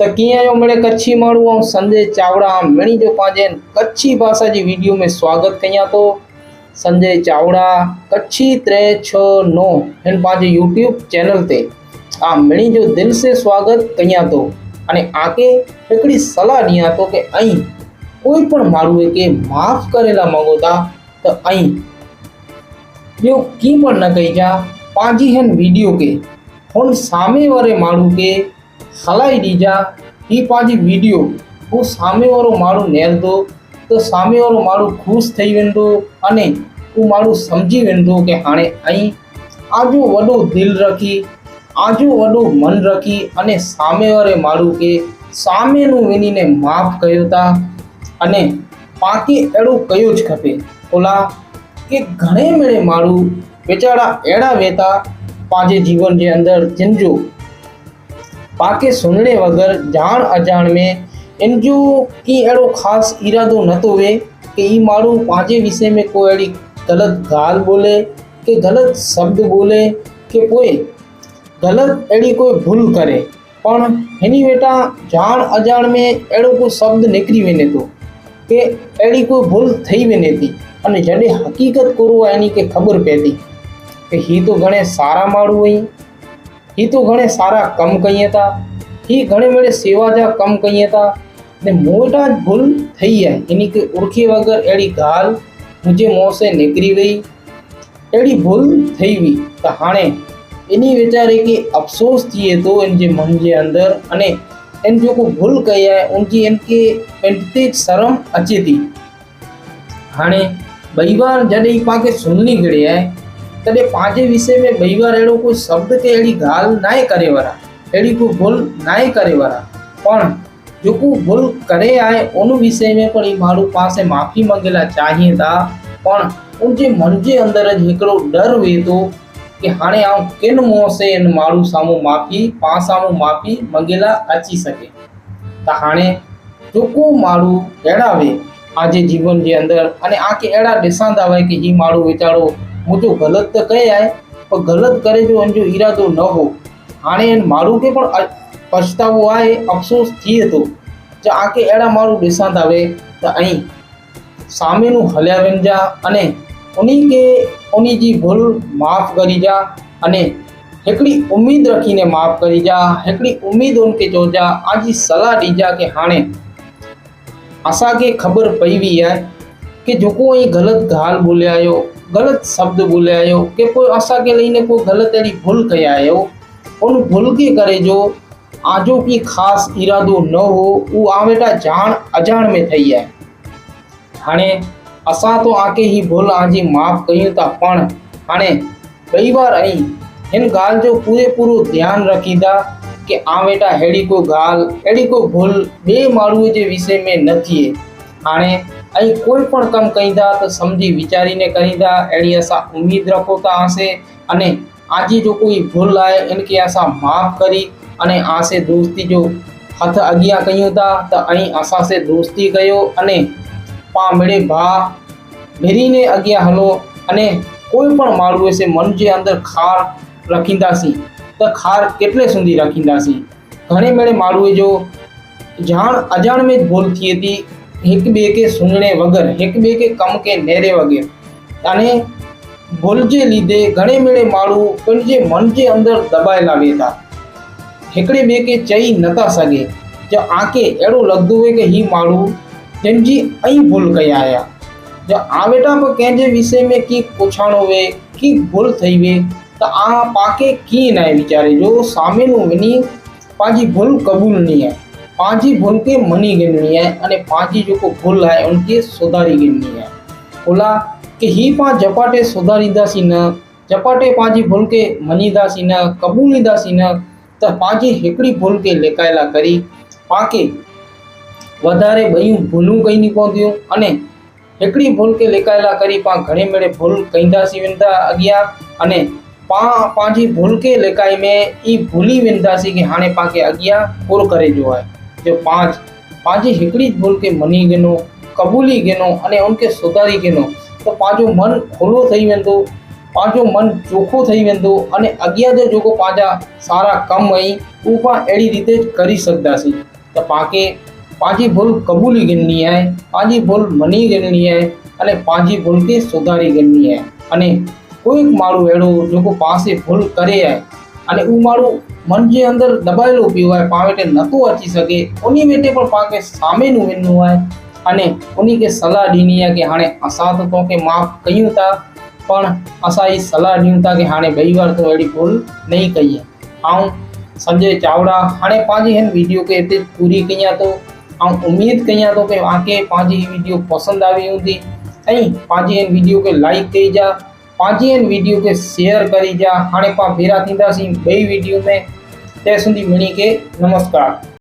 तो कीअं जो मिले कच्छी माण्हू ऐं संजय चावड़ा मिणी जो पंहिंजे कच्छी भाषा जी वीडियो में स्वागत कयां थो। संजय चावड़ा कच्छी 369 हिन पंहिंजे यूट्यूब चैनल ते मिणी जो दिल से स्वागत कयां थो अने आके हिकिड़ी सलाह ॾियां थो कि ऐं कोई पण माण्हूअ खे माफ़ करेला मांगो था त ऐं ॿियो कीअं पण न कइजा पंहिंजी हिन वीडियो खे हुन सामे वारे माण्हू खे हलाई ॾिजा। ही पंहिंजी वीडियो हू सामे वारो माण्हू निहारंदो त सामे वारो माण्हू ख़ुशि थी वेंदो अने हू माण्हू सम्झी वेंदो कि हाणे ऐं आजो वॾो दिलि रखी आजो वॾो मन रखी अने सामे वारे माण्हू खे सामे नूं वञी माफ़ कयो था अने पाण अहिड़ो कयो ज खपे। ओला कि घणे मेड़े माण्हू वीचारा अहिड़ा वेठा पंहिंजे जीवन जे अंदरि जिन जो पाके सुनने वगैर जान अजान में इनजो की अड़ो खास इरादो न तो वे कि ई माण्हू पंहिंजे विषय में कोई अड़ी गलत गाल बोले कि गलत शब्द बोले कि कोई गलत अड़ी कोई भूल करे पण हिनी वेटा जान अजान में अड़ो कोई शब्द निकरी वने तो कि अड़ी कोई भूल थी वने थी अने जडे हकीकत करो एनी के खबर पए थी कि ही तो घणे सारा माण्हू आहिनि, ही तो घणे सारा कम कईं था, ही घणे मेरे सेवा जा कम कईं था ने मोटा भूल थी है इन के उर्खे वगैरह अड़ी गाल मुझे मुँह से निकरी वही अड़ी भूल थी हुई तो हाँ इन वीचारे के अफसोस थिए तो इन जे मन के अंदर अने इन जो को भूल कई है उनकी इनके इंते शर्म अचे थी। हाँ बई बार जॾहिं पाके सुननी घड़ी है तॾहिं पंहिंजे विषय में बई बार अहिड़ो कोई शब्द के अहिड़ी गाल नाहे करे वारा अहिड़ी कोई भूल नाहे करे वारा पण जेको भूल करे आहे उन विषय में पण ई माण्हू पासे माफ़ी मंगेला चाहिए था पण उनजे मन जे अंदर हिकिड़ो डर वेहे थो कि हाणे आउं किन मुंहं से इन माण्हू साम्हूं पाण साम्हूं माफ़ी मंगेला अची सघे त हाणे जेको माण्हू अहिड़ा वे आजे जीवन जे अंदर अने आके अहिड़ा ॾिसंदा हुआ कि ही माण्हू वीचारो मुझो गलत तो कहे है पर गलत करे जो इनजो इरादो न हो हाँ इन माण्हू के पण पछतावो है अफसोस थिए तो जो आके अड़ा माण्हू ॾिसंदा वे त ऐं सामे नूं हलिया वञिजा अने उन्हीं के उन्हीं जी भूल माफ़ करीजा अने हिकिड़ी उम्मीद रखीने माफ़ करीजा हिकिड़ी उम्मीद उनके चोजा आजी सलाह ॾीजा कि हाणे असांखे ख़बर पई हुई है कि जेको ई गलत गाल बोले आयो गलत शब्द बोले आयो कि कोई असांखे लईने कोई गलत अड़ी भूल कई आयो उन भूल के करे जो आजो की खास इरादो न हो वो आ बेटा जान अजान में थी है। हाणे असां तो आके ही भूल आजी माफ़ कयूं था पण हाणे कई बार ऐं हिन गाल जो पूरो ध्यान रखींदा कि आ बेटा अहिड़ी कोई गाल अहिड़ी कोई भूल बे माण्हूअ जे विषय में न थिए। हाणे ऐं कोई पण कम कईंदा तो समझी विचारीने करींदा अड़ी असां उम्मीद रखो था आसे अने आजी जो कोई भूल है इनके असां माफ़ करी अने आसे दोस्ती जो हथ अगिया कयूं था तो ऐं असां से दोस्ती कयो अने पा मेरे भा भेरीने अगिया हलो अने कोई पण माण्हूअ से मन जे अंदर खार रखींदासीं तो खार केतले सुधी रखींदासीं। घणे मेरे माण्हूअ जो जान अजान में भूल थिए थी एक बे के सुनने वगर एक बे के कम के नेरे वगैरह अने भूल जे लीधे घणे मेड़े माण्हू पंहिंजे मन जे अंदर दबाएला वेठा हिकिड़े बे के चई नथा सघे जो आके अहिड़ो लॻंदो हुए कि ही माण्हू जंहिंजी ऐं भूल कई आया जो आ वेठा पर कंहिंजे विषय में की पुछाणो वे की भूल थी वे त आ पाके कीअं न आहे वीचारे जो सामे नूं वञी पंहिंजी भूल क़बूलनी है पांजी भूल के मनी गिननी है अने पांजी जो को भूल है उनके सुधारी गिननी है। बोला कि ही पा जपाटे सुधारींदासीं न जपाटे पांजी भूल के मनीदासीं न कबूलीदासीं न त पांजी हिकिड़ी भूल के लिकायला करी पाके वधारे ॿयूं भूलूं कईनी पवंदियूं अने हिकिड़ी भूल के लिकायला करी पा घणे मेड़े भूल कईंदासीं वेंदा अॻियां अने पांजी भूल के लिकाई में ई भूली वेंदासीं कि हाणे पाके अॻियां पूरो करे जो है जो पांजी हिकिड़ी भूल के मनी गिनो कबूली गिनो अने उनके सुधारी गिनो तो पांजो मन खुलो थी वेंदो पांजो मन चोखो थी वेंदो अने अॻियां जो जेको पांजा सारा कम आई उहो पाण अहिड़ी रीते करी सघंदासीं। त पांखे पंहिंजी भुल क़बूली गिरणी आहे, पंहिंजी भुल मनी गिरणी आहे अने पंहिंजी भुल खे सुधारी गिरणी आहे। अने कोई माण्हू अहिड़ो जेको पासे भुल करे आहे अने उहो माण्हू मन जे अंदरि दॿायलो पियो आहे, पाण वेठे नथो अची सघे, उन वेठे पण पाण सामे नु वञिणो आहे अने उन खे सलाह ॾिनी आहे कि हाणे असां त तोखे माफ़ कयूं था, पण असां ई सलाह ॾियूं था कि हाणे ॿई बार तो अहिड़ी भुल नहीं कई है। ऐं संजय चावड़ा हाणे पंहिंजी हिन वीडियो खे हिते पूरी कयां थो ऐं उम्मीद कयां थो कि तव्हांखे पंहिंजी वीडियो पसंदि आई हूंदी ऐं पंहिंजी हिन वीडियो खे लाइक कइजा, पंहिंजी हिन वीडियो खे शेयर करिजा। हाणे पाण भेरा थींदासीं ॿई वीडियो में। तेसिं ताईं मिणी खे नमस्कार।